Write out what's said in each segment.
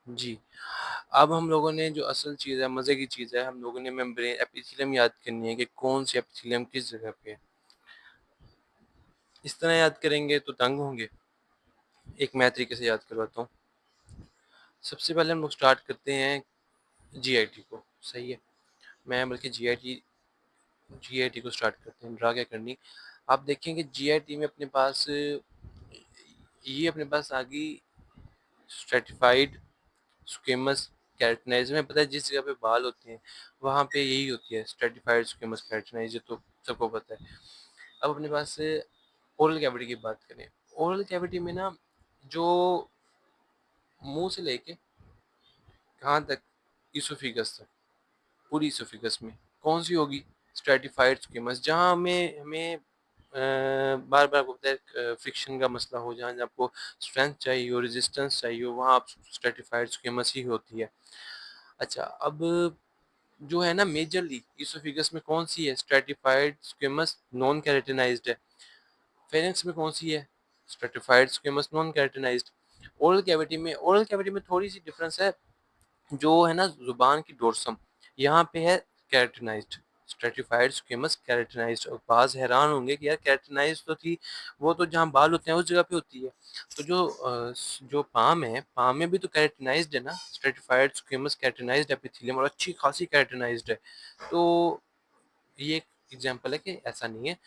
जी। अब हम लोगों ने जो असल चीज़ है, मज़े की चीज़ है, हम लोगों ने मेम्ब्रेन एपिथेलियम याद करनी है कि कौन-सी एपिथेलियम किस जगह पे है। इस तरह याद करेंगे तो तंग होंगे। एक मैं तरीके से याद करवाता हूँ। सबसे पहले हम लोग स्टार्ट करते हैं जीआईटी को, सही है? मैं बल्कि जीआईटी को स्टार्ट करते हैं, ड्रा क्या करनी। आप देखें कि जीआईटी में अपने पास ये अपने पास आ गई स्ट्रैटिफ़ाइड स्क्वेमस केराटिनाइज़। में पता है जिस जगह पे बाल होते हैं, वहाँ पे यही होती है स्ट्रैटिफ़ाइड स्क्वेमस केराटिनाइज़, ये तो सबको पता है। अब अपने पास ओरल कैविटी की बात करें। ओरल कैविटी में ना जो मुँह से लेके कहाँ तक, इसोफिगस तक, पूरी इसोफिगस में कौन-सी होगी? स्ट्रैटिफ़ाइड स्क्वेमस, जहाँ हमें हमें बार-बार आपको पता है फ्रिक्शन का मसला हो, जहाँ आपको स्ट्रेंथ चाहिए हो, रेजिस्टेंस चाहिए हो, वहाँ आप स्ट्रैटिफ़ाइड स्क्वेमस ही होती है। अच्छा, अब जो है ना मेजरली इसोफिगस में कौन-सी है? स्ट्रैटिफ़ाइड स्क्वेमस नॉन केराटिनाइज़्ड है। फेरेंक्स में कौन-सी है? स्ट्रैटिफ़ाइड स्क्वेमस नॉन केराटिनाइज़्ड। ओरल कैविटी में थोड़ी-सी डिफरेंस है। जो है ना ज़ुबान की डोर्सम, यहाँ पे है केराटिनाइज़्ड, स्ट्रैटिफ़ाइड स्क्वेमस केराटिनाइज़्ड। और बाज़ हैरान होंगे कि यार केराटिनाइज़्ड तो थी, वो तो जहाँ बाल होते हैं उस जगह पे होती है। तो जो पाम है, पाम में भी तो केराटिनाइज़्ड है ना, स्ट्रैटिफ़ाइड स्क्वेमस केराटिनाइज़्ड एपिथेलियम और अच्छी खासी केराटिनाइज़्ड है। तो ये एक एग्ज़ाम्पल है कि ऐसा नहीं है,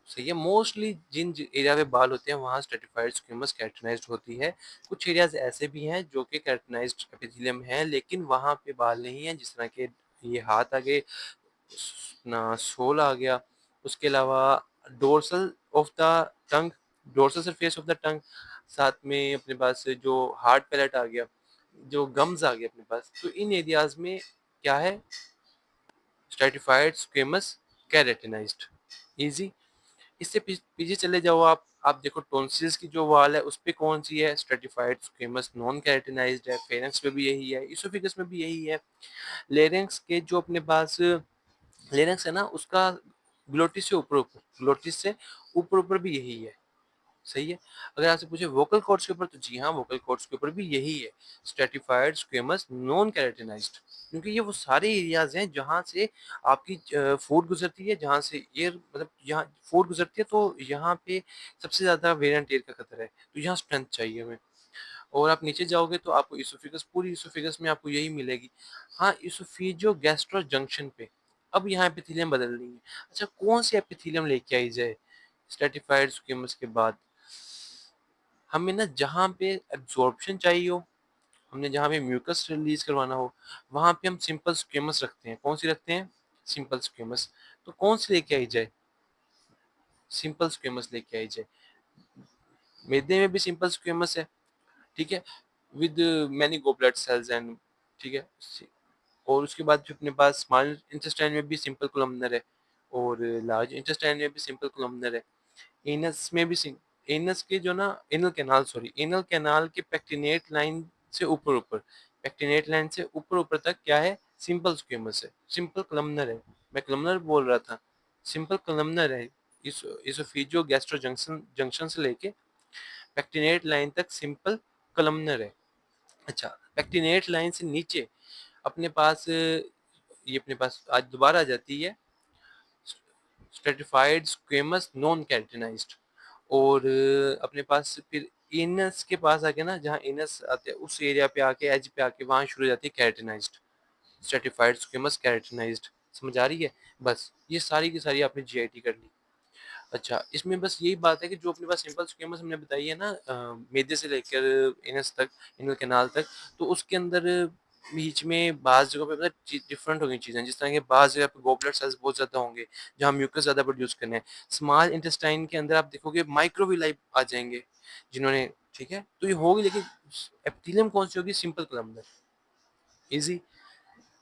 सही है। मोस्टली जिन एरिया पे बाल होते हैं वहाँ स्ट्रैटिफ़ाइड स्क्वेमस केराटिनाइज़्ड होती है। कुछ एरियाज़ ऐसे भी हैं जो कि केराटिनाइज़्ड एपिथेलियम है, लेकिन वहाँ पे बाल नहीं है, जिस तरह के ये हाथ आ गए, अपना सोल आ गया, उसके अलावा dorsal of the tongue, dorsal surface of the tongue, साथ में अपने पास जो हार्ड पैलेट आ गया, जो गम्स आ गए अपने पास। तो इन एरियाज़ में क्या है? स्ट्रैटिफ़ाइड स्क्वेमस केराटिनाइज़्ड। ईज़ी। इससे पीछे चले जाओ आप देखो टॉन्सिल्स की जो वॉल है उस पे कौन सी है? स्ट्रेटिफाइड स्क्वेमस नॉन केराटिनाइज्ड है। फेरेंक्स में भी यही है, इसोफिगस में भी यही है। लेरिंक्स के जो अपने पास लेरिंक्स है ना, उसका ग्लोटिस से ऊपर ऊपर भी यही है, सही है। अगर आपसे पूछे वोकल कॉर्ड्स के ऊपर, तो जी हाँ, वोकल कॉर्ड्स के ऊपर भी यही है, स्ट्रेटिफाइड स्क्वेमस नॉन केराटिनाइज्ड। क्योंकि ये वो सारे एरियाज हैं जहाँ से आपकी फूड गुजरती है, जहाँ से एयर, मतलब यहाँ फूड गुजरती है, तो यहाँ पे सबसे ज़्यादा वेयर एंड टेयर का खतरा है, तो यहाँ स्ट्रेंथ चाहिए हमें। और आप नीचे जाओगे तो आपको इसोफिगस, पूरी इसोफिगस में आपको यही मिलेगी। हाँ, इसोफिजियो गैस्ट्रो जंक्शन पे अब यहाँ एपिथेलियम बदल रही है। अच्छा, कौन सी एपिथेलियम लेके आई जाए स्ट्रेटिफाइड स्क्वेमस के बाद? हमें ना जहाँ पे एब्ज़ॉर्प्शन चाहिए हो, हमने जहाँ पे म्यूकस रिलीज़ करवाना हो, वहाँ पे हम सिंपल स्क्वेमस रखते हैं। कौन-सी रखते हैं? Simple squamous. तो कौन-सी लेके आई जाए? सिंपल स्क्वेमस लेके आई जाए। मैदे में भी सिंपल स्क्वेमस है, ठीक है? With many goblet cells and, ठीक है? और उसके बाद जो अपने पास स्मॉल इंटेस्टाइन में भी सिंपल कोलमनर है, और लार्ज इंटेस्टाइन में भी सिंपल कोलमनर है। एनस में भी एनस के जो ना anal canal, sorry, anal canal के पेक्टिनेट लाइन से ऊपर-ऊपर, पेक्टिनेट लाइन से ऊपर-ऊपर तक क्या है? सिंपल स्क्वेमस है, सिंपल कोलमनर है। मैं कोलमनर बोल रहा था, सिंपल कोलमनर है। इस इसोफिजियो गैस्ट्रो जंक्शन जंक्शन से लेके पेक्टिनेट लाइन तक सिंपल कोलमनर है। अच्छा, पेक्टिनेट लाइन से नीचे अपने पास ये अपने पास आज दोबारा आ जाती है स्ट्रेटिफाइड स्क्वेमस नॉन केराटिनाइज्ड। और अपने पास फिर एनस के पास आके ना, जहाँ एनस आते हैं उस एरिया पे आके, एज पे आके वहाँ शुरू हो जाती है केराटिनाइज्ड, स्ट्रेटिफाइड स्क्वेमस केराटिनाइज्ड। समझ आ रही है? बस ये सारी की सारी आपने जीआईटी कर ली। अच्छा, इसमें बस यही बात है कि जो अपने पास सिंपल स्कीमस हमने बताई है ना, मैदे से लेकर एनस तक, एनल कैनाल तक, तो उसके अंदर बीच में बाज़ जगहों पे मतलब डिफरेंट हो गई चीज़ें। जिस तरह के बाज़ जगह पे गॉबलेट सेल्स बहुत ज़्यादा होंगे, जहाँ म्यूकस ज़्यादा प्रोड्यूस करने हैं। स्मॉल इंटेस्टाइन के अंदर आप देखोगे माइक्रोविलाई आ जाएँगे, जिन्होंने, ठीक है? तो ये होगी, लेकिन एपिथेलियम कौन-सी होगी? सिंपल कोलम्नर। ईज़ी।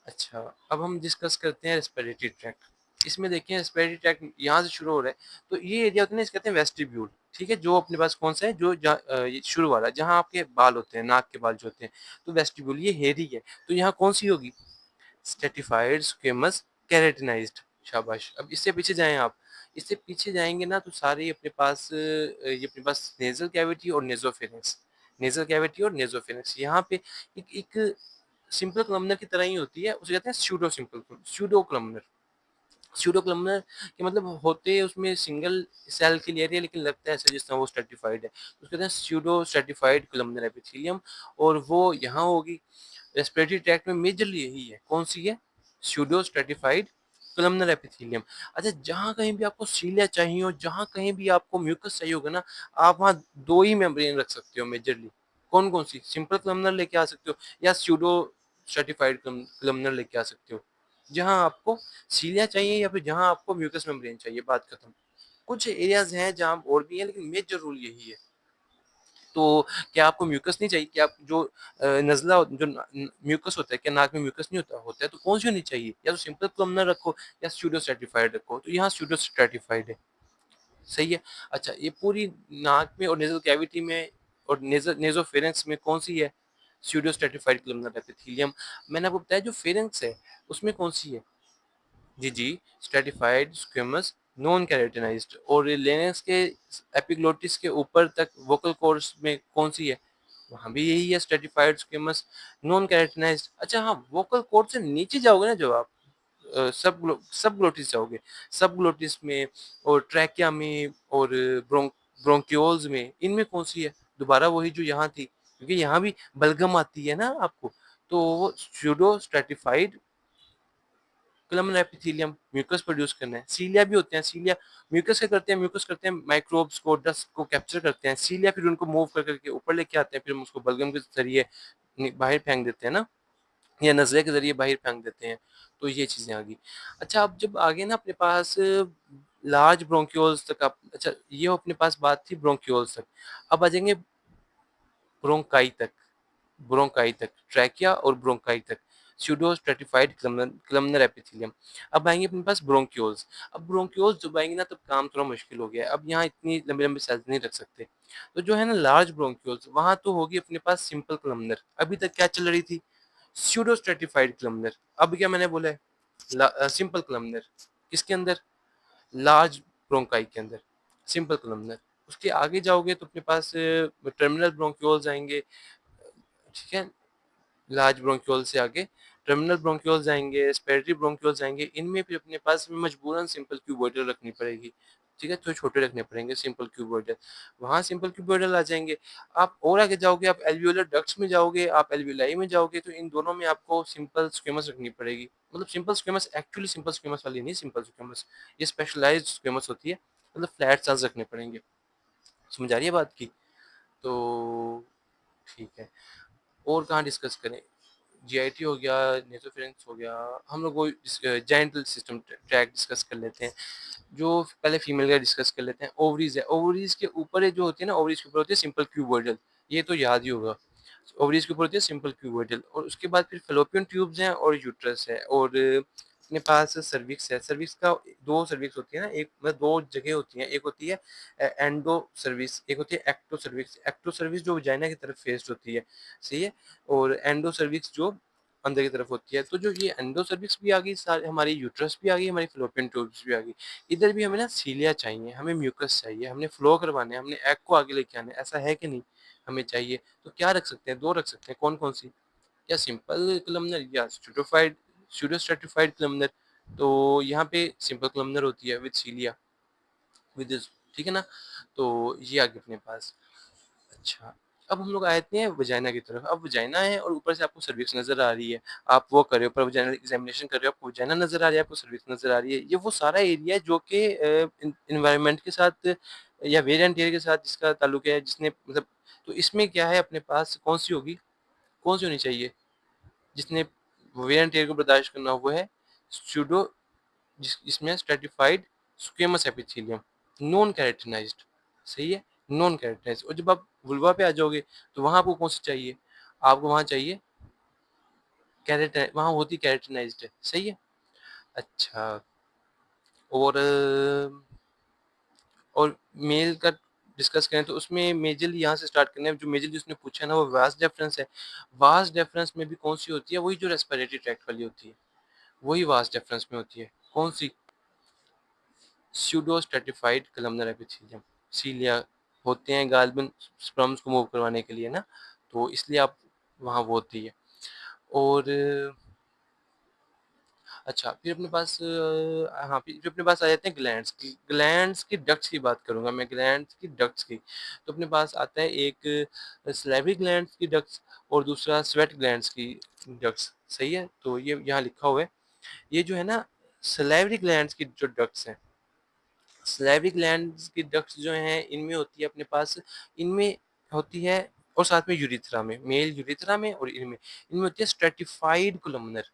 अच्छा, अब हम डिस्कस करते हैं रेस्पिरेटरी ट्रैक्ट। इसमें देखिए रेस्पिरेटरी ट्रैक्ट यहाँ से शुरू हो रहा है, तो ये एरिया होता है ना, इसे कहते हैं वेस्टिब्यूल, ठीक है? जो अपने पास कौन-सा है, जो ये शुरू वाला, जहाँ आपके बाल होते हैं, नाक के बाल जो होते हैं, तो वेस्टिब्यूल ये हेयरी है, तो यहाँ कौन-सी होगी? Stratified squamous keratinized. शाबाश! अब इससे पीछे जाएँ आप, इससे पीछे जाएँगे ना तो सारे अपने पास ये अपने पास नेज़ल कैविटी और नेज़ोफेरिंक्स। नेज़ल कैविटी और नेज़ोफेरेंक्स। यहाँ पे एक एक सिंपल कलमनर की तरह ही होती है, उसे कहते हैं स्यूडो कलमनर। स्यूडो कलमनर के मतलब होते उसमें सिंगल सेल की लेयर है, लेकिन लगता है ऐसा जिस तरह वो स्ट्रैटिफाइड है। उसको कहते हैं स्यूडो स्ट्रैटिफाइड कलमनर एपिथेलियम, और वो यहाँ होगी रेस्पिरेटरी ट्रैक्ट में मेजरली यही है। कौन सी है? Pseudo stratified columnar epithelium. अच्छा, जहाँ कहीं भी आपको सीलिया चाहिए हो, जहाँ कहीं भी आपको म्यूकस चाहिए होगा ना, आप वहाँ 2 ही मेम्ब्रेन रख सकते हो मेजरली। कौन-कौन सी? सिंपल कलमनर लेके आ सकते हो या स्यूडो स्ट्रैटिफाइड कलमनर लेके आ सकते हो। जहाँ आपको सीलिया चाहिए या फिर जहाँ आपको म्यूकस मेम्ब्रेन चाहिए, बात खत्म। कुछ एरियाज़ हैं जहाँ और भी हैं, लेकिन मेजर रूल यही है। तो क्या आपको म्यूकस नहीं चाहिए? क्या आप जो नज़ला जो म्यूकस होता है, क्या नाक में म्यूकस नहीं होता? होता है, तो कौन सी होनी चाहिए? या तो सिंपल कलमनर रखो या स्यूडो स्ट्रैटिफाइड रखो। तो यहाँ स्यूडो स्ट्रैटिफाइड है, सही है। अच्छा, ये पूरी नाक में और नेज़ल कैविटी में और नेज़ोफेरेंक्स में कौन सी है? Pseudo stratified columnar epithelium. मैंने आपको बताया जो फेरेंक्स है उसमें कौन सी है? जी, जी, स्ट्रैटिफाइड स्क्वेमस नॉन केराटिनाइज्ड। और लेनेक्स के एपिग्लोटिस के ऊपर तक वोकल कॉर्ड्स में कौन सी है? वहाँ भी यही है, स्ट्रैटिफाइड स्क्वेमस नॉन केराटिनाइज्ड। अच्छा हाँ, वोकल कॉर्ड से नीचे जाओगे ना जब आप सब ग्लोटिस जाओगे, सब ग्लोटिस में और ट्रैकिया में और ब्रोंक्योल्स में, इनमें कौन सी है? दोबारा वही जो यहाँ थी, क्योंकि यहाँ भी बलगम आती है ना आपको, तो वो pseudo stratified columnar epithelium mucus produce करना है। सीलिया भी होते हैं, सीलिया म्यूकस क्या करते हैं? म्यूकस करते हैं माइक्रोब्स को, डस्ट को कैप्चर करते हैं। सीलिया फिर उनको मूव कर करके ऊपर लेके आते हैं, फिर हम उसको बलगम के ज़रिए बाहर फेंक देते हैं ना, या नज़ले के ज़रिए बाहर फेंक देते हैं। तो ये चीज़ें आ गई। अच्छा, अब जब आगे ना अपने पास लार्ज ब्रोंक्यूल्स तक आप, अच्छा ये अपने पास बात थी ब्रोंक्यूल्स तक। अब आ जाएँगे ब्रोंकाई तक, ट्रैकिया और ब्रोंकाई तक, स्यूडो स्ट्रैटिफाइड कलमनर एपिथेलियम। अब आएँगे अपने पास ब्रोंक्यूल्स। अब ब्रोंक्यूल्स जब आएँगे ना, तब काम थोड़ा मुश्किल हो गया है। अब यहाँ इतनी लंबी-लंबी सेल्स नहीं रख सकते। तो जो है ना लार्ज ब्रोंक्यूल्स, वहाँ तो होगी अपने पास सिंपल कलमनर। अभी तक क्या चल रही थी? Pseudo stratified columnar. अब क्या मैंने बोला है? Simple columnar. किसके अंदर? लार्ज ब्रोंकाई के अंदर, सिंपल कलमनर। उसके आगे जाओगे तो अपने पास टर्मिनल ब्रोंक्यूल्स आएँगे, ठीक है? लार्ज ब्रोंक्यूल से आगे टर्मिनल ब्रोंक्यूल्स आएँगे, रेस्पिरेटरी ब्रोंक्यूल्स आएँगे, इनमें फिर अपने पास मजबूरन सिंपल क्यूबॉइडल रखनी पड़ेगी, ठीक है? तो छोटे रखने पड़ेंगे सिंपल क्यूबॉइडल, वहाँ सिंपल क्यूबॉइडल आ जाएँगे। आप और आगे जाओगे, आप एल्वियोलर डक्ट्स में जाओगे, आप एल्वियोलाई में जाओगे, तो इन दोनों में आपको सिंपल स्क्वेमस रखनी पड़ेगी। मतलब simple squamous actually simple squamous वाली नहीं, सिंपल स्क्वेमस, ये स्पेशलाइज़्ड स्क्वेमस होती है, मतलब फ्लैट चांस रखने पड़ेंगे। समझ आ रही है बात की? तो ठीक है। और कहाँ डिस्कस करें? जीआईटी हो गया, नेसोफेरेंस हो गया, हम लोग वो जेनिटल सिस्टम ट्रैक डिस्कस कर लेते हैं। जो पहले फीमेल का डिस्कस कर लेते हैं। ओवरीज है, ओवरीज के ऊपर जो होती है ना, ओवरीज के ऊपर होती है सिंपल क्यूबॉइडल, ये तो याद ही होगा। ओवरीज के ऊपर होती है सिंपल क्यूबॉइडल, और उसके बाद फिर फेलोपियन ट्यूब्स हैं और यूट्रस है, और अपने पास सर्विक्स है। सर्विक्स का दो सर्विक्स होती है ना, एक मतलब दो जगह होती हैं, एक होती है एंडो सर्विस, एक होती है एक्टो सर्विक्स। एक्टो सर्विस जो वजाइना की तरफ फेस्ड होती है, सही है, और एंडो सर्विक्स जो अंदर की तरफ होती है। तो जो ये एंडो सर्विक्स भी आ गई, सारी हमारी यूट्रस भी आ गई, हमारी फेलोपियन ट्यूब्स भी आ गई। इधर भी हमें ना सीलिया चाहिए, हमें म्यूकस चाहिए, हमने फ्लो करवाने हैं, हमने एग को आगे लेके आना है, ऐसा है कि नहीं? हमें चाहिए। तो क्या रख सकते हैं? 2 रख सकते हैं, कौन-कौन सी? या सिंपल कलमनर या स्यूडो स्ट्रैटिफाइड कलमनर। तो यहाँ पे सिंपल कलमनर होती है विद सीलिया, विद दिस, ठीक है ना? तो ये आ गया अपने पास। अच्छा, अब हम लोग आते हैं वजाइना की तरफ। अब वजाइना है और ऊपर से आपको सर्विक्स नज़र आ रही है। आप वो कर रहे हो, ऊपर वजाइनल एग्ज़ामिनेशन कर रहे हो, आपको वजाइना नज़र आ रही है, आपको सर्विक्स नज़र आ रही है। ये वो सारा एरिया है जो कि एनवायरनमेंट के साथ या वेयर एंड टियर के साथ जिसका ताल्लुक है, जिसने मतलब, तो इसमें क्या है अपने पास, कौन-सी होगी? कौन-सी होनी चाहिए? जिसने वेयर एंड टियर को बर्दाश्त करना, वो है स्यूडो, जिसमें stratified squamous epithelium, non keratinized, सही है, नॉन केराटिनाइज्ड। और जब आप वुल्वा पे आ जाओगे, तो वहाँ आपको कौन सी चाहिए? आपको वहाँ चाहिए केराटिन, वहाँ होती केराटिनाइज्ड है, सही है। अच्छा, और मेल का डिस्कस करें तो उसमें मेजरली यहाँ से स्टार्ट करना है, जो मेजरली उसने पूछा है ना, वो वास डेफरेंस है। वास डेफरेंस में भी कौन सी होती है? वही जो रेस्पिरेटरी ट्रैक्ट वाली होती है, वही वास डेफरेंस में होती है। कौन सी? स्यूडो स्ट्रैटिफाइड कलमनर एपिथेलियम, सीलिया होते हैं गालिबन स्पर्म्स को मूव करवाने के लिए ना, तो इसलिए आप वहाँ वो होती है। और अच्छा, फिर अपने पास हाँ, फिर अपने पास आ जाते हैं ग्लैंड्स की। ग्लैंड्स की डक्ट्स की बात करूँगा मैं, ग्लैंड्स की डक्ट्स की। तो अपने पास आता है एक सैलिवरी ग्लैंड्स की डक्ट्स और दूसरा स्वेट ग्लैंड्स की डक्ट्स, सही है? तो ये यहाँ लिखा हुआ है। ये जो है ना, सैलिवरी ग्लैंड्स की जो डक्ट्स हैं, सैलिवरी ग्लैंड्स की डक्ट्स जो हैं, इनमें होती है अपने पास, इनमें होती है, और साथ में यूरेथ्रा में, मेल यूरेथ्रा में और इनमें, इनमें होती है स्ट्रैटिफाइड कोलमनर,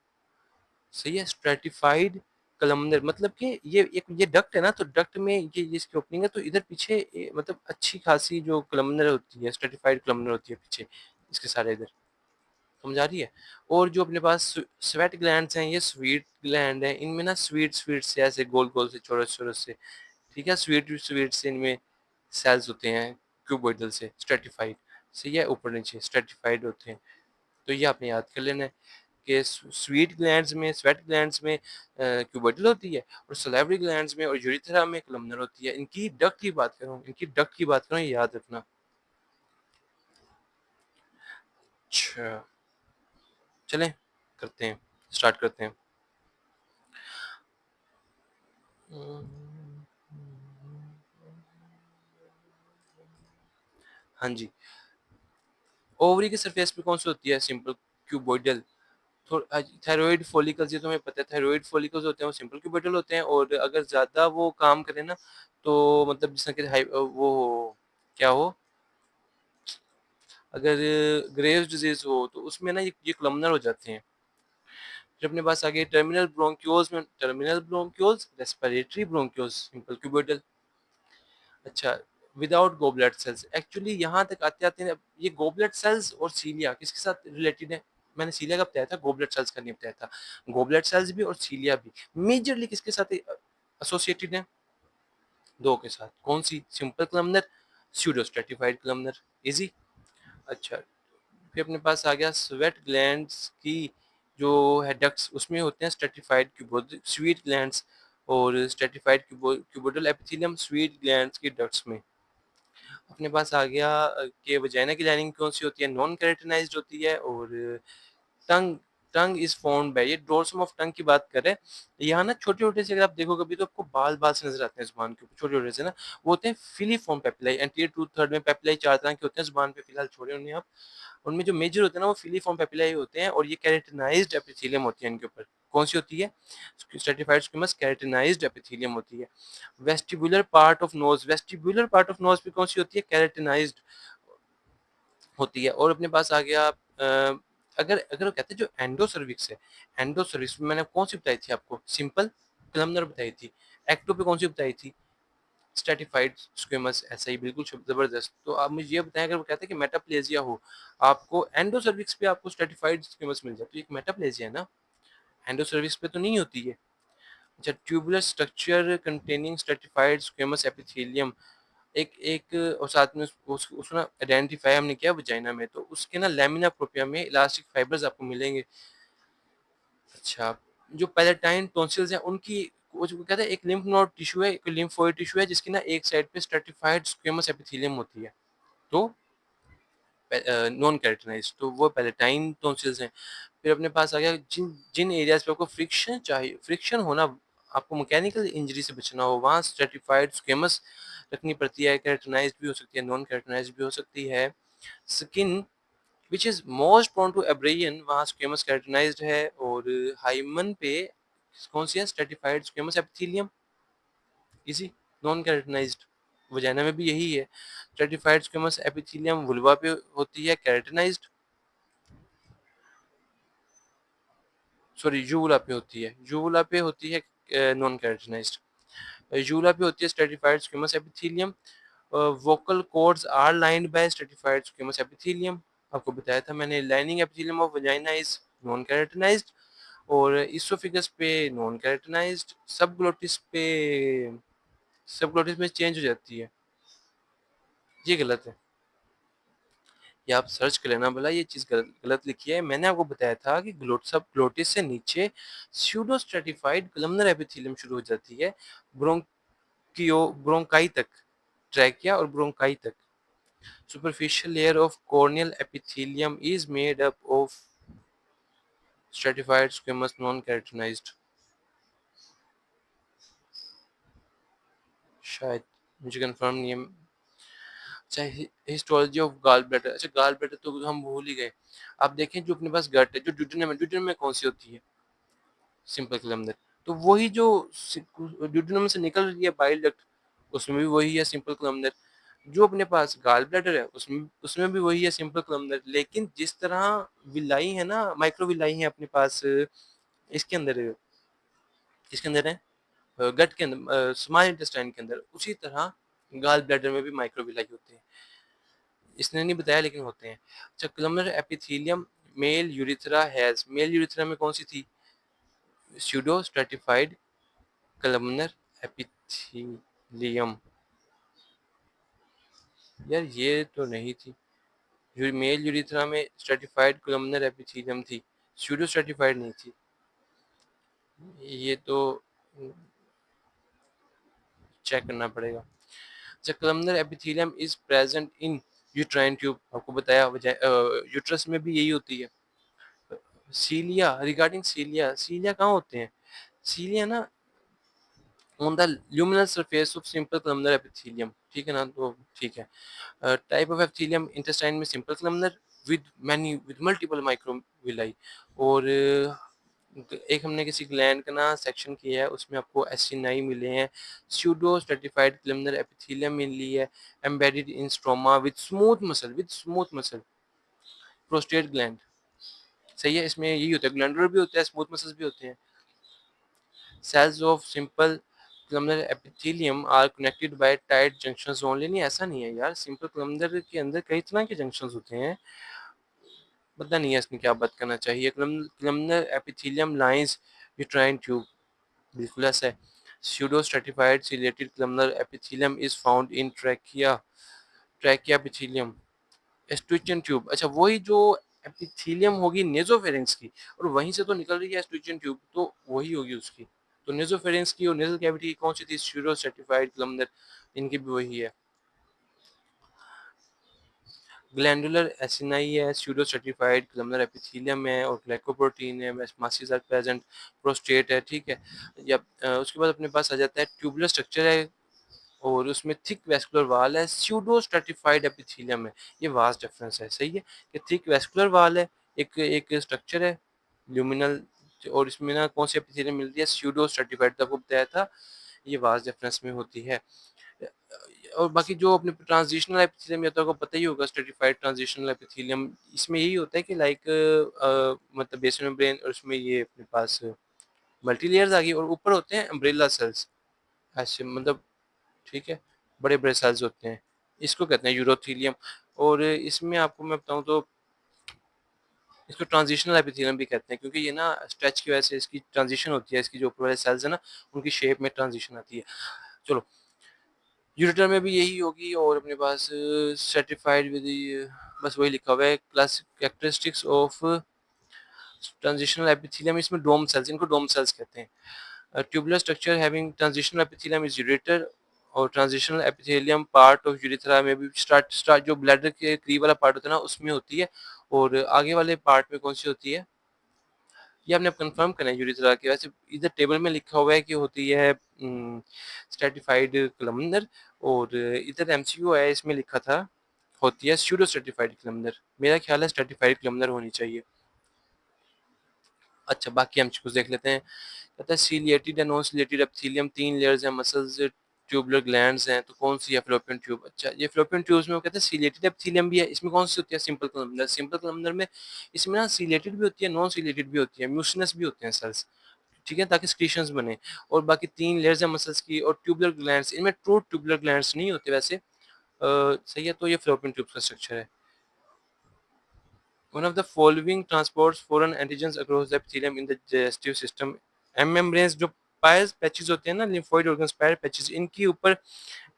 सही है? स्ट्रैटिफाइड कलमनर मतलब कि ये डक्ट है ना, तो डक्ट में ये इसकी ओपनिंग है, तो इधर पीछे मतलब अच्छी खासी जो कलमनर होती है, स्ट्रैटिफाइड कलमनर होती है पीछे इसके सारे इधर, समझ आ रही है? और जो अपने पास स्वेट ग्लैंड्स हैं, ये स्वीट ग्लैंड है, इनमें ना स्वीट स्वीट से ऐसे गोल गोल से चौरस चौरस से, ठीक है, स्वीट स्वीट से इनमें सेल्स होते हैं, क्यूबोइडल से स्ट्रैटिफाइड, सही है, ऊपर नीचे स्ट्रैटिफाइड होते हैं। तो ये आपने याद कर लेना है कि स्वीट ग्लैंड्स में, स्वेट ग्लैंड्स में क्यूबोइडल होती है, और सलाइवरी ग्लैंड्स में और यूरेथ्रा में कलमनर होती है। इनकी डक्ट की बात करूँ, इनकी डक्ट की बात करूँ, याद रखना। अच्छा, चलें करते हैं, स्टार्ट करते हैं। हाँ जी, ओवरी की सरफेस पे कौन सी होती है? Simple cuboidal. थायराइड फॉलिकल्स, ये तो हमें पता है, थायराइड फॉलिकल्स होते हैं वो सिंपल क्यूबिटल होते हैं, और अगर ज़्यादा वो काम करें ना, तो मतलब जिस तरह के वो क्या हो, अगर ग्रेव्स डिजीज हो तो उसमें ना ये कलमनर हो जाते हैं। फिर अपने पास आगे टर्मिनल ब्रोंक्योल्स में, terminal bronchioles, respiratory bronchioles, simple cubital. अच्छा, विदाउट गोबलेट सेल्स, एक्चुअली यहाँ तक आते आते हैं ये गोबलेट सेल्स और सीलिया किसके साथ रिलेटेड है? मैंने सीलिया का बताया था, गोबलेट सेल्स का नहीं बताया था। गोबलेट सेल्स भी और सीलिया भी मेजरली किसके साथ एसोसिएटेड है? दो के साथ। कौन सी? Simple columnar, pseudo stratified columnar. Easy. अच्छा, फिर अपने पास आ गया स्वेट ग्लैंड्स की जो है डक्ट्स, उसमें होते हैं स्ट्रेटिफाइड क्यूबोइडल स्वीट ग्लैंड्स, और stratified cuboidal epithelium sweet glands की डक्ट्स में। अपने पास आ गया कि वजाइना की लाइनिंग कौन सी होती है? नॉन केराटिनाइज्ड होती है। और टंग, टंग इज फाउंड बाय, ये डोर्सम ऑफ टंग की बात करें, यहाँ ना छोटे छोटे से, अगर आप देखो कभी तो आपको बाल बाल से नजर आते हैं जुबान के ऊपर, छोटे छोटे से ना, वो होते हैं फिलीफॉर्म पेपिलाई। एंटीरियर टू थर्ड में पेपिलाई चार तरह के होते हैं, जुबान पे फिलहाल छोड़े उन्हें आप। उनमें जो मेजर होते हैं ना, वो फिलीफॉर्म पेपिलाई होते हैं, और ये केराटिनाइज्ड एपिथेलियम होती है इनके ऊपर। कौन सी होती है? स्ट्रेटिफाइड स्क्विमस केराटिनाइज्ड एपिथेलियम होती है। Vestibular part of nose, vestibular part of nose पे कौन सी होती है? केराटिनाइज्ड होती है। और अपने पास आ गया अगर अगर वो कहते हैं जो एंडोसर्विक्स है, एंडोसर्विक्स में मैंने कौन सी बताई थी आपको? सिंपल कलमनर बताई थी। एक्टो पे कौन सी बताई थी? स्ट्रेटिफाइड स्क्विमस। ऐसा ही बिल्कुल जबरदस्त। तो आप मुझे ये बताएं, अगर वो कहते हैं कि मेटाप्लेजिया हो, आपको एंडोसर्विक्स पे आपको स्ट्रेटिफाइड स्क्विमस मिल जाए, तो एक मेटाप्लेजिया है ना, एंडोसर्विक्स पे तो नहीं होती है। अच्छा, tubular structure containing stratified squamous epithelium, एक एक और साथ में उसको ना आइडेंटिफाई हमने किया वजाइना में, तो उसके ना लैमिना प्रोपिया में इलास्टिक फाइबर्स आपको मिलेंगे। अच्छा, जो पैलेटाइन टॉन्सिल्स हैं उनकी, वो जो कहते हैं एक लिम्फ नोड टिश्यू है, एक लिम्फोइड टिश्यू है, जिसकी ना एक साइड पे स्ट्रेटिफाइड स्क्वेमस एपिथेलियम होती है, तो नॉन कैरेटिनाइज्ड, तो वो पैलेटाइन टॉन्सिल्स हैं। फिर अपने पास आ गया जिन जिन एरियाज पे आपको फ्रिक्शन चाहिए, फ्रिक्शन होना, आपको मैकेनिकल इंजरी से बचना हो, वहाँ स्ट्रेटिफाइड स्क्वेमस रखनी पड़ती है। कैरेटिनाइज्ड भी हो सकती है, नॉन कैरेटिनाइज्ड भी हो सकती है। Skin which is most prone to abrasion, वहाँ स्क्वेमस कैरेटिनाइज्ड है। और हाइमन पे कौन सी है? Stratified squamous epithelium. इसी, नॉन कैरेटिनाइज्ड। वजाइना में भी यही है, स्ट्रेटिफाइड स्क्वेमस एपिथेलियम। वुल्वा पे होती है कैरेटिनाइज्ड, सॉरी यूवुला पे होती है, यूवुला पे होती है नॉन कैरेटिनाइज्ड। यूवुला पे होती है stratified squamous epithelium. Vocal cords are lined by stratified squamous epithelium, आपको बताया था मैंने। Lining epithelium of vagina is non keratinized. और इसोफिगस पे नॉन कैरेटिनाइज्ड। सबग्लोटिस पे, सबग्लोटिस में चेंज हो जाती है, ये गलत है। ये आप सर्च कर लेना, भला ये चीज गलत गलत लिखी है। मैंने आपको बताया था कि सब ग्लोटिस से नीचे स्यूडो स्ट्रेटिफाइड कलमनर एपिथेलियम शुरू हो जाती है, ब्रोंकियो ब्रोंकाई तक, ट्रैकिया और ब्रोंकाई तक। Superficial layer of corneal epithelium is made up of stratified squamous non keratinised. शायद, मुझे कंफर्म नहीं है। अच्छा, हिस्टोलॉजी ऑफ गाल ब्लैडर। अच्छा, गाल ब्लैडर तो हम भूल ही गए। आप देखें जो अपने पास गट है, जो ड्यूडेनम में कौन सी होती है? सिंपल कलमदर। तो वही जो ड्यूडेनम से निकल रही है बाइल डक्ट, उसमें भी वही है सिंपल कलमदर। जो अपने पास गाल ब्लैडर है उसमें उसमें भी वही है सिंपल कलमदर। लेकिन जिस तरह विलाई है ना, माइक्रो विलाई है अपने पास इसके अंदर, किसके अंदर है, गट के अंदर, स्मॉल इंटेस्टाइन के अंदर, उसी तरह गाल ब्लैडर में भी माइक्रो विलाई होते हैं। इसने नहीं बताया लेकिन होते हैं। अच्छा, columnar epithelium male urethra has, male urethra में कौन सी थी? Pseudo stratified columnar epithelium. यार ये तो नहीं थी। मेल यूरिथ्रा में स्ट्रेटिफाइड कलमनर एपिथेलियम थी, स्यूडो स्ट्रेटिफाइड नहीं थी। ये तो चेक करना पड़ेगा। अच्छा, columnar epithelium is present in uterine tube, आपको बताया यूट्रस में भी यही होती है। सीलिया, रिगार्डिंग सीलिया, सीलिया कहाँ होते हैं? सीलिया ना on the luminal surface of simple columnar epithelium, ठीक है ना? तो ठीक है। टाइप ऑफ एपिथेलियम इंटेस्टाइन में simple columnar with multiple microvilli. और एक हमने किसी ग्लैंड का ना सेक्शन किया है, उसमें आपको एसिनाई मिले हैं। स्यूडो स्ट्रेटिफाइड कलमनर एपिथेलियम मिली है, embedded in stroma with smooth muscle, prostate gland. सही है, इसमें यही होता है, ग्लैंडुलर भी होता है, स्मूथ मसल्स भी होते हैं। Cells of simple columnar epithelium are connected by tight junctions only। नहीं, ऐसा नहीं है यार, सिंपल कलमनर के अंदर कई तरह के जंक्शंस होते हैं। पता नहीं है इसमें क्या बात करना चाहिए। Columnar epithelium lines uterine tube, बिल्कुल ऐसा है। Pseudo stratified ciliated columnar epithelium is found in trachea epithelium, Eustachian tube. अच्छा, वही जो एपिथेलियम होगी नेजोफेरिंक्स की, और वहीं से तो निकल रही है एस्ट्रिचियन ट्यूब, तो वही होगी उसकी। तो नेजोफेरिंक्स की और नेजल कैविटी की कौन सी थी? स्यूडो स्ट्रेटिफाइड कलमनर, इनकी भी वही है। ग्लैंडुलर एसिनाई है, स्यूडो स्ट्रेटिफाइड कलमनर एपिथेलियम है, और ग्लाइकोप्रोटीन है, मासीज आर प्रेजेंट, प्रोस्टेट है, ठीक है। या उसके बाद अपने पास आ जाता है ट्यूबुलर स्ट्रक्चर है, और उसमें थिक वेस्कुलर वाल है, स्यूडो स्ट्रेटिफाइड एपिथेलियम है। ये वास्ट डिफरेंस है, सही है कि थिक वेस्कुलर वाल है, एक एक स्ट्रक्चर है ल्यूमिनल, और इसमें ना कौन सी एपिथेलियम मिल रही है? स्यूडो स्ट्रेटिफाइड, तक बताया था। ये वास्ट डिफरेंस में होती है। और बाकी जो अपने ट्रांजिशनल एपिथेलियम, या तो आपको पता ही होगा, स्ट्रेटिफाइड ट्रांजिशनल एपिथेलियम, इसमें यही होता है कि लाइक मतलब बेसल मेम्ब्रेन, और उसमें ये अपने पास मल्टी लेयर्स आ गई, और ऊपर होते हैं अम्ब्रेला सेल्स, ऐसे मतलब, ठीक है, बड़े बड़े सेल्स होते हैं, इसको कहते हैं यूरोथीलियम। और इसमें आपको मैं बताऊं तो इसको ट्रांजिशनल एपिथेलियम भी कहते हैं, क्योंकि ये ना स्ट्रेच की वजह से इसकी ट्रांजिशन होती है, इसकी जो ऊपर वाले सेल्स है ना, उनकी शेप में ट्रांजिशन आती है। चलो, यूरेटर में भी यही होगी, और अपने पास सर्टिफाइड विद, बस वही लिखा हुआ है, class characteristics of transitional epithelium, इसमें डोम सेल्स, इनको डोम सेल्स कहते हैं। Tubular structure having transitional epithelium is ureter, और transitional epithelium part of urethra में भी स्टार्ट जो ब्लैडर के करीब वाला पार्ट होता है ना, उसमें होती है, और आगे वाले पार्ट में कौन सी होती है? ये आपने कंफर्म करना है यूरेथ्रा के। वैसे इधर टेबल में लिखा हुआ है कि होती है स्ट्रेटिफाइड कलमनर, और इधर एमसीक्यू है, इसमें लिखा था होती है स्यूडो स्ट्रेटिफाइड कलमनर। मेरा ख्याल है स्ट्रेटिफाइड कलमनर होनी चाहिए। अच्छा, बाकी हम कुछ देख लेते हैं। कहता है सीलिएटेड या नॉन सीलिएटेड एपिथेलियम, तीन लेयर्स हैं, मसल्स, ट्यूबुलर ग्लैंड्स हैं, तो कौन सी है? Fallopian tube. अच्छा, ये फ्लोपियन ट्यूब्स में वो कहते हैं सीलिएटेड एपिथेलियम भी है, इसमें कौन सी होती है? Simple columnar. सिंपल कलमनर में इसमें ना सीलिएटेड भी होती है, नॉन सीलिएटेड भी होती है, म्यूसिनस भी होते हैं सेल्स, ठीक है, ताकि स्क्रीशंस बने। और बाकी तीन लेयर्स हैं मसल्स की, और ट्यूबुलर ग्लैंड्स, इनमें ट्रू ट्यूबुलर ग्लैंड्स नहीं होते वैसे। सही है, तो ये फ्लोपियन ट्यूब्स का स्ट्रक्चर है। One of the following transports foreign antigens across the epithelium in the digestive system। M membranes, जो पायर्स पैचेस होते हैं ना, लिम्फोइड ऑर्गन्स पायर पैचेस, इनके ऊपर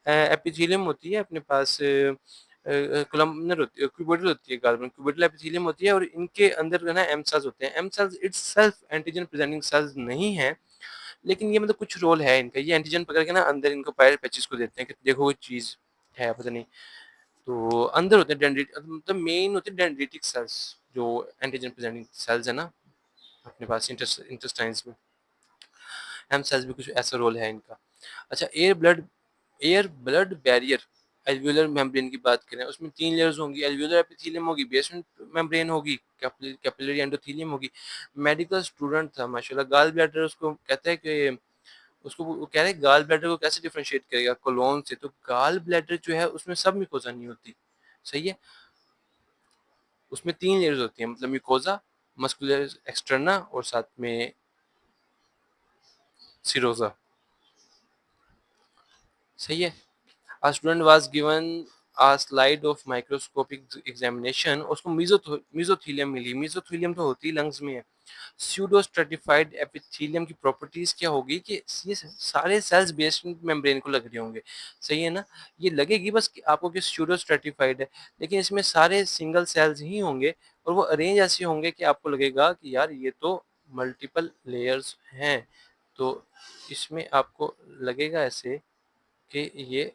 एपिथेलियम होती है अपने पास, कोलमनर होती है, क्यूबोइडल होती है, कार्बन क्यूबोइडल एपिथेलियम होती है, और इनके अंदर जो है ना एम सेल्स होते हैं। M cells itself antigen presenting cells नहीं है, लेकिन ये मतलब कुछ रोल है इनका, ये एंटीजन पकड़ के ना अंदर इनको पायर पैचेस को देते हैं कि देखो ये चीज है पता नहीं। तो अंदर होते हैं मतलब मेन होते हैं डेंड्रिटिक सेल्स, जो एंटीजन प्रेजेंटिंग सेल्स है ना अपने पास इंटेस्टाइन्स में। एम सेल्स भी कुछ ऐसा रोल है इनका। अच्छा, air blood barrier alveolar membrane की बात करें, उसमें 3 लेयर्स होंगी। एल्वियोलर एपिथेलियम होगी, बेसमेंट मेम्ब्रेन होगी, कैपिलरी एंडोथेलियम होगी। मेडिकल स्टूडेंट था माशाल्लाह, गॉल ब्लैडर उसको कहता है कि उसको वो कह रहे हैं गॉल ब्लैडर को कैसे डिफरेंशिएट करेगा कोलोन से, तो गॉल ब्लैडर जो है उसमें सब म्यूकोसा नहीं होती, सही है। उसमें 3 लेयर्स होती हैं, मतलब म्यूकोसा, मस्कुलर एक्सटर्ना और साथ में सिरोसा, सही है। A student was given a slide of microscopic examination, उसको मीजोथीलियम मिली। मीजोथीलियम तो होती लंग्स में है। स्यूडो स्ट्रेटिफाइड एपिथेलियम की प्रॉपर्टीज क्या होगी कि ये सारे सेल्स बेसमेंट मेम्ब्रेन को लग रहे होंगे, सही है ना। ये लगेगी बस कि आपको कि स्यूडो स्ट्रेटिफाइड है, लेकिन इसमें सारे सिंगल सेल्स ही होंगे और वो अरेंज ऐसे होंगे कि आपको लगेगा कि यार ये तो मल्टीपल लेयर्स हैं। तो इसमें आपको लगेगा ऐसे कि ये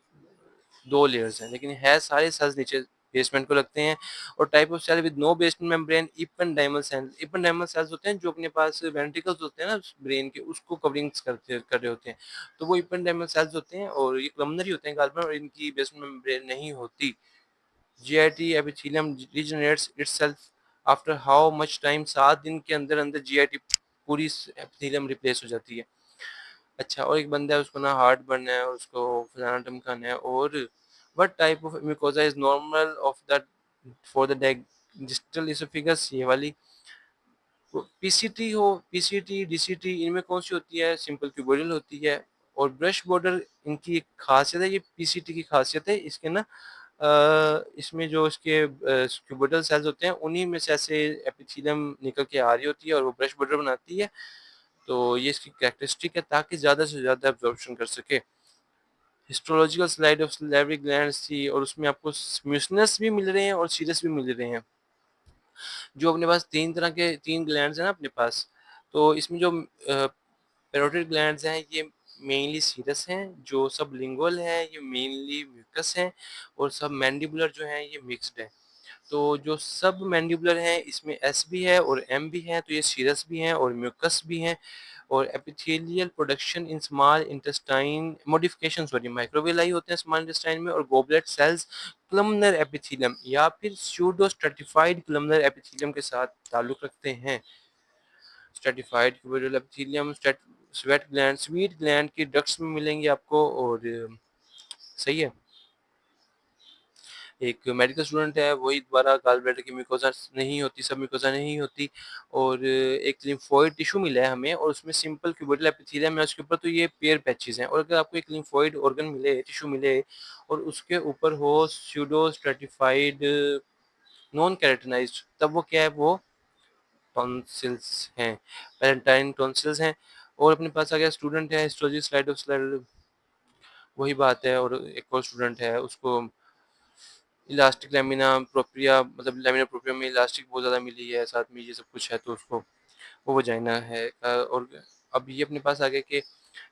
2 लेयर्स हैं, लेकिन है सारे सेल्स नीचे बेसमेंट को लगते हैं। और type of cell with no basement membrane ependymal cell. Ependymal cells होते हैं जो अपने पास वेंट्रिकल्स होते हैं ना ब्रेन के, उसको कवरिंग्स कर रहे होते हैं, तो वो इपेंडाइमल सेल्स होते हैं और ये कलमनरी होते हैं गालबन, और इनकी बेसमेंट मेम्ब्रेन नहीं होती। GIT epithelium regenerates itself after how much time, 7 दिन के अंदर अंदर जीआईटी पूरी एपिथेलियम रिप्लेस हो जाती है। अच्छा, और एक बंदा है उसको ना हार्ट बर्न है और उसको फलाना ढमकाना है। और what type of mucosa is normal of the for the distal oesophagus, ये वाली। पीसीटी हो, पीसीटी डीसीटी, इनमें कौन सी होती है, सिंपल क्यूबोइडल होती है। और ब्रश बॉर्डर इनकी एक खासियत है, ये पीसीटी की खासियत है इसके ना, इसमें जो इसके क्यूबोइडल सेल्स होते हैं उन्हीं में से ऐसे एपिथेलियम निकल के आ रही होती है और वो ब्रश बॉर्डर बनाती है। तो ये इसकी कैरेक्टरिस्टिक है ताकि ज़्यादा से ज़्यादा एब्जॉर्प्शन कर सके। Histological slide of salivary glands थी और उसमें आपको म्यूसिनस भी मिल रहे हैं और सीरस भी मिल रहे हैं। जो अपने पास 3 तरह के 3 ग्लैंड्स हैं ना अपने पास, तो इसमें जो पैरोटिड ग्लैंड्स हैं ये मेनली सीरस हैं, जो सबलिंगुअल है ये मेनली म्यूकस हैं, और सब मैंडिबुलर जो हैं ये मिक्स्ड है। तो जो सब मैंडिबुलर हैं इसमें एस भी है और एम भी है, तो ये सीरस भी हैं और म्यूकस भी हैं। और epithelial production in small intestine modification sorry microvilli होते हैं स्मॉल इंटेस्टाइन में, और गोबलेट सेल्स कलमनर एपिथेलियम या फिर स्यूडो स्ट्रेटिफाइड कलमनर एपिथेलियम के साथ ताल्लुक रखते हैं। Stratified cuboidal epithelium sweat gland, sweet gland की डक्ट्स में मिलेंगे आपको। और सही है। एक मेडिकल स्टूडेंट है वही दोबारा गॉल ब्लैडर की म्यूकोसा नहीं होती, सब म्यूकोसा नहीं होती। और एक लिम्फोइड टिश्यू मिला है हमें और उसमें सिंपल क्यूबोइडल एपिथेलियम है उसके ऊपर, तो ये पेयर पैचेस हैं। और अगर आपको एक लिम्फोइड ऑर्गन मिले, टिश्यू मिले और उसके ऊपर हो स्यूडो स्ट्रेटिफाइड नॉन केराटिनाइज्ड, तब वो क्या है, वो टॉन्सिल्स हैं, पैलेंटाइन टॉन्सिल्स हैं। और अपने पास आ गया स्टूडेंट है हिस्टोलॉजी स्लाइड ऑफ स्लाइड, वही बात है। और एक और स्टूडेंट है उसको इलास्टिक लैमिना प्रोप्रिया, मतलब लैमिना प्रोप्रिया में इलास्टिक बहुत ज़्यादा मिली है, साथ में ये सब कुछ है, तो उसको वो वजाइना है। और अब ये अपने पास आ गया कि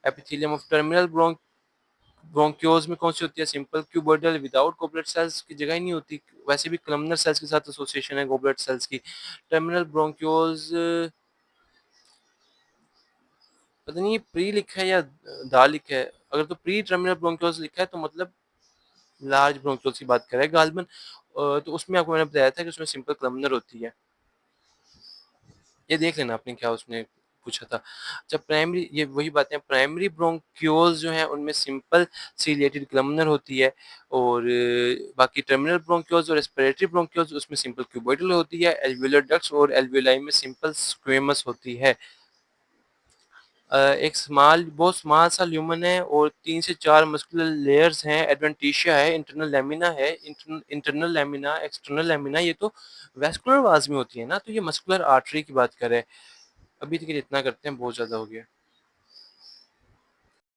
एपिथेलियम ऑफ टर्मिनल ब्रोंक्योज में कौन सी होती है, simple cuboidal without goblet cells की जगह ही नहीं होती। वैसे भी कलमनर सेल्स के साथ एसोसिएशन है गोबलेट सेल्स की। टर्मिनल ब्रोंक्योज पता नहीं प्री लिखा है या दा लिखा है, अगर तो प्री टर्मिनल ब्रोंक्योज लिखा है तो मतलब लार्ज ब्रोंक्योल्स की बात कर रहा है गालमन। तो उसमें आपको मैंने बताया था कि उसमें सिंपल कलमनर होती है। ये देख लेना आपने क्या उसने पूछा था। जब प्राइमरी, ये वही बातें, प्राइमरी ब्रोंक्योल्स जो हैं उनमें सिंपल सीलिएटेड कलमनर होती है। और बाकी टर्मिनल ब्रोंक्योल्स और रेस्पिरेटरी ब्रोंक्योल्स उसमें सिंपल क्यूबोइडल होती है। एल्वियोलर डक्ट्स और एल्वियोलाई में सिंपल स्क्वेमस होती है। एक बहुत स्मॉल सा ल्यूमन है और 3 से 4 मस्कुलर लेयर्स हैं। एडवेंटिशिया है, इंटरनल लैमिना है, इंटरनल लैमिना, एक्सटर्नल लैमिना, ये तो वैस्कुलर वाल्स में होती है ना, तो ये मस्कुलर आर्टरी की बात कर रहे हैं। अभी तक इतना करते हैं, बहुत ज़्यादा हो गया।